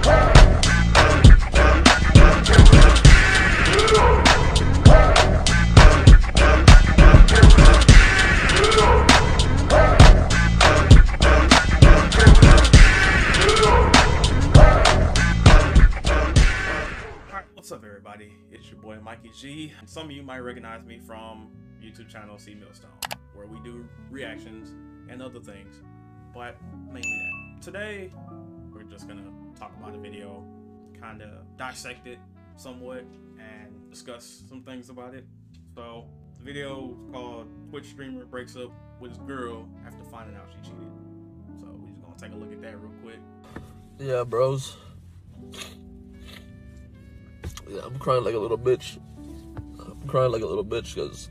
What's up, everybody? It's your boy Mikey G. Some of you might recognize me from YouTube channel C Millstone, where we do reactions and other things, but mainly that. Today, we're just gonna talk about a video, kind of dissect it somewhat, and discuss some things about it. So, the video is called Twitch Streamer Breaks Up with His Girl After Finding Out She Cheated. So, we're just gonna take a look at that real quick. Yeah, bros. Yeah, I'm crying like a little bitch. I'm crying like a little bitch because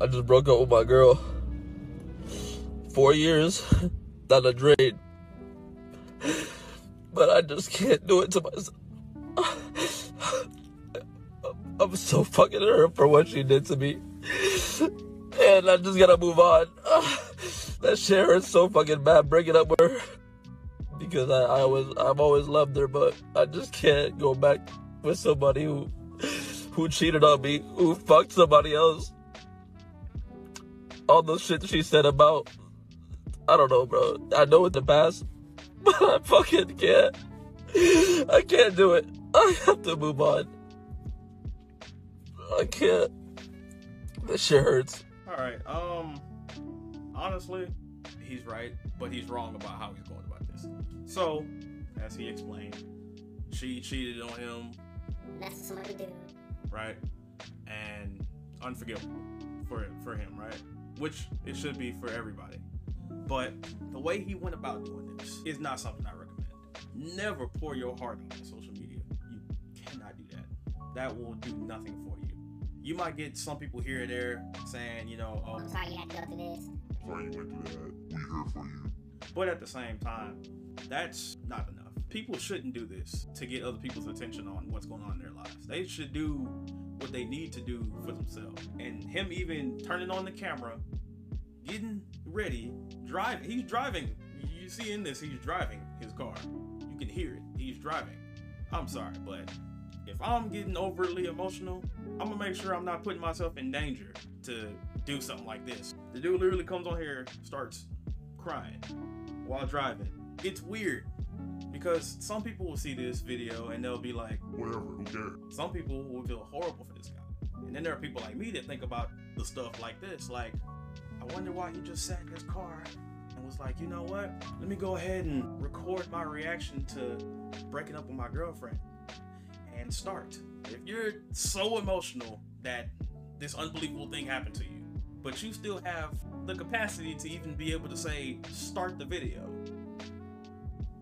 I just broke up with my girl. 4 years down the drain. But I just can't do it to myself. I'm so fucking hurt for what she did to me. And I just gotta move on. That shit hurts so fucking bad breaking up with her. Because I've always loved her, but I just can't go back with somebody who cheated on me, who fucked somebody else. All the shit she said about, I don't know, bro. I know it's the past, but I fucking can't. I can't do it. I have to move on. I can't. This shit hurts. Alright, honestly, he's right, but he's wrong about how he's going about this. So, as he explained, she cheated on him. That's what somebody do. Right? And unforgivable for him, right? Which it should be for everybody. But the way he went about doing this is not something I recommend. Never pour your heart out on social media. You cannot do that. That will do nothing for you. You might get some people here or there saying, you know, oh, I'm sorry you had to go through this. Sorry you went through that. We here for you. But at the same time, that's not enough. People shouldn't do this to get other people's attention on what's going on in their lives. They should do what they need to do for themselves. And him even turning on the camera, getting ready, driving. He's driving. You see in this, he's driving his car. You can hear it. He's driving. I'm sorry, but if I'm getting overly emotional, I'm gonna make sure I'm not putting myself in danger to do something like this. The dude literally comes on here, starts crying while driving. It's weird. Because some people will see this video and they'll be like, Whatever, who cares? Some people will feel horrible for this guy. And then there are people like me that think about the stuff like this. Like, I wonder why he just sat in his car and was like, you know what? Let me go ahead and record my reaction to breaking up with my girlfriend and start. If you're so emotional that this unbelievable thing happened to you, but you still have the capacity to even be able to say, start the video.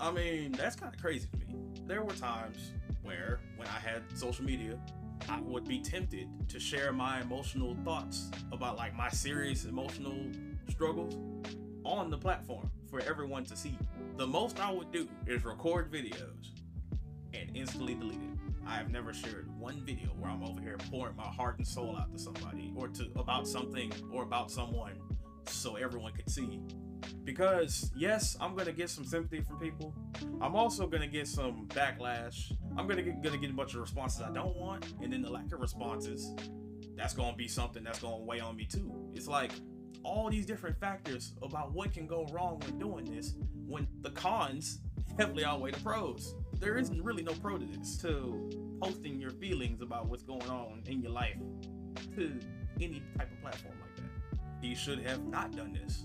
I mean, that's kind of crazy to me. There were times where, when I had social media, I would be tempted to share my emotional thoughts about like my serious emotional struggles on the platform for everyone to see. The most I would do is record videos and instantly delete it. I have never shared one video where I'm over here pouring my heart and soul out to somebody or about something or about someone so everyone could see. Because yes, I'm gonna get some sympathy from people. I'm also gonna get some backlash. I'm gonna get a bunch of responses I don't want, and then the lack of responses, that's gonna be something that's gonna weigh on me too. It's like all these different factors about what can go wrong when doing this, when the cons heavily outweigh the pros. There isn't really no pro to this, to posting your feelings about what's going on in your life to any type of platform like that. He should have not done this.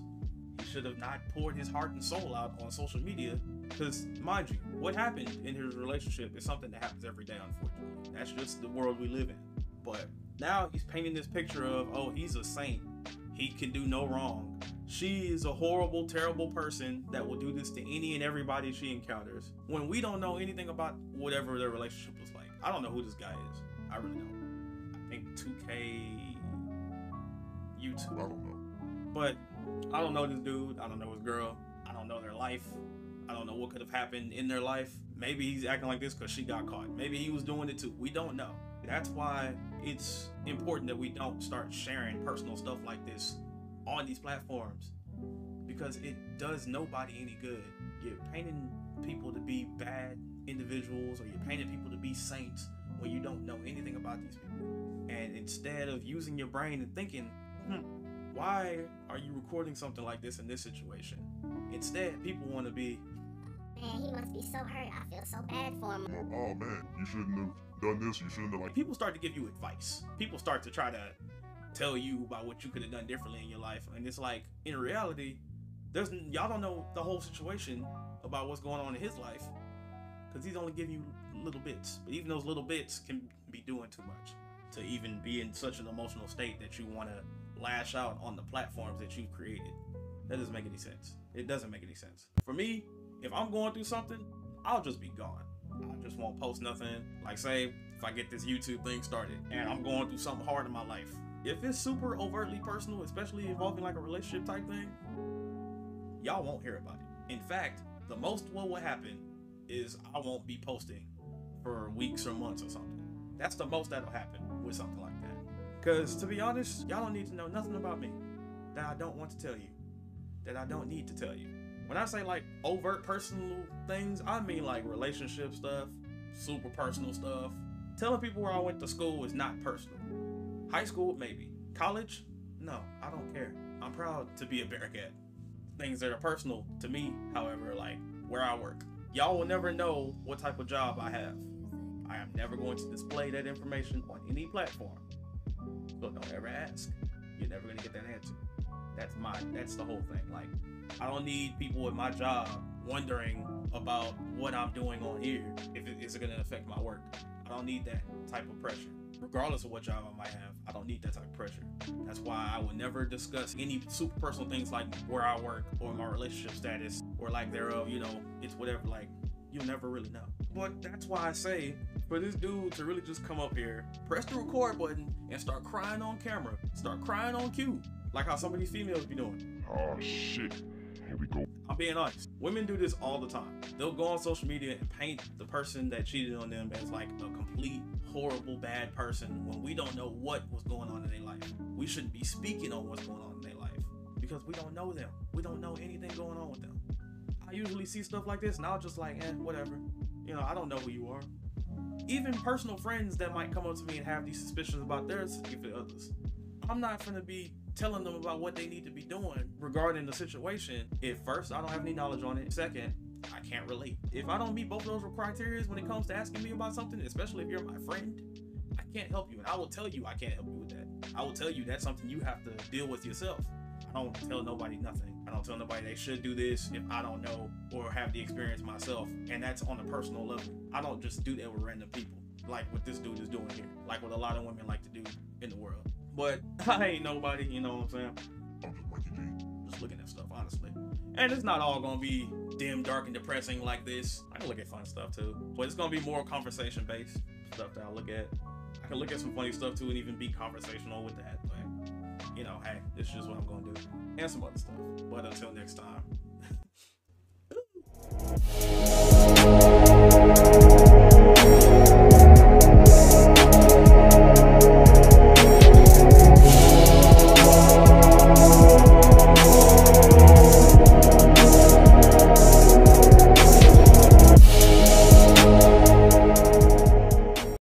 He should have not poured his heart and soul out on social media, because mind you, what happened in his relationship is something that happens every day, unfortunately. That's just the world we live in. But now he's painting this picture of, oh, he's a saint. He can do no wrong. She is a horrible, terrible person that will do this to any and everybody she encounters, when we don't know anything about whatever their relationship was like. I don't know who this guy is. I really don't. I think 2K YouTube. I don't know. But I don't know this dude. I don't know his girl. I don't know their life. I don't know what could have happened in their life. Maybe he's acting like this because she got caught. Maybe he was doing it too. We don't know. That's why it's important that we don't start sharing personal stuff like this on these platforms, because it does nobody any good. You're painting people to be bad individuals, or you're painting people to be saints when you don't know anything about these people. And instead of using your brain and thinking, why are you recording something like this in this situation? Instead, people want to be, Man, he must be so hurt. I feel so bad for him. Oh man, you shouldn't have done this. You shouldn't have like. people start to give you advice. People start to try to tell you about what you could have done differently in your life. And it's like, in reality, y'all don't know the whole situation about what's going on in his life, because he's only giving you little bits. But even those little bits can be doing too much to even be in such an emotional state that you want to lash out on the platforms that you've created. That doesn't make any sense. It doesn't make any sense. For me, if I'm going through something, I'll just be gone. I just won't post nothing. Like, say, if I get this YouTube thing started and I'm going through something hard in my life, if it's super overtly personal, especially involving like a relationship type thing, y'all won't hear about it. In fact, the most what will happen is I won't be posting for weeks or months or something. That's the most that'll happen with something like that. Because to be honest, y'all don't need to know nothing about me that I don't want to tell you, that I don't need to tell you. When I say like overt personal things, I mean like relationship stuff, super personal stuff. Telling people where I went to school is not personal. High school, maybe. College? No, I don't care. I'm proud to be a Bearcat. Things that are personal to me, however, like where I work. Y'all will never know what type of job I have. I am never going to display that information on any platform. So don't ever ask. You're never gonna get that answer. That's the whole thing. Like, I don't need people at my job wondering about what I'm doing on here, if it is gonna affect my work. I don't need that type of pressure. Regardless of what job I might have, I don't need that type of pressure. That's why I will never discuss any super personal things like where I work or my relationship status or like thereof, it's whatever, like, you'll never really know. But that's why I say, for this dude to really just come up here, press the record button, and start crying on camera, start crying on cue, like how some of these females be doing. Oh shit. Here we go. I'm being honest. Women do this all the time. They'll go on social media and paint the person that cheated on them as like a complete, horrible, bad person when we don't know what was going on in their life. We shouldn't be speaking on what's going on in their life because we don't know them. We don't know anything going on with them. I usually see stuff like this and I'll just like, whatever. I don't know who you are. Even personal friends that might come up to me and have these suspicions about their significant others, I'm not gonna be telling them about what they need to be doing regarding the situation if first, I don't have any knowledge on it. Second, I can't relate. If I don't meet both of those criteria when it comes to asking me about something, especially if you're my friend, I can't help you. And I will tell you I can't help you with that. I will tell you that's something you have to deal with yourself. I don't tell nobody nothing. I don't tell nobody they should do this if I don't know or have the experience myself. And that's on a personal level. I don't just do that with random people like what this dude is doing here, like what a lot of women like to do in the world. But I ain't nobody, you know what I'm saying? I'm just Mikey G. Just looking at stuff, honestly. And it's not all gonna be dim, dark, and depressing like this. I can look at fun stuff too, but it's gonna be more conversation-based stuff that I look at. I can look at some funny stuff too and even be conversational with that. But hey, this is just what I'm gonna do, and some other stuff. But until next time.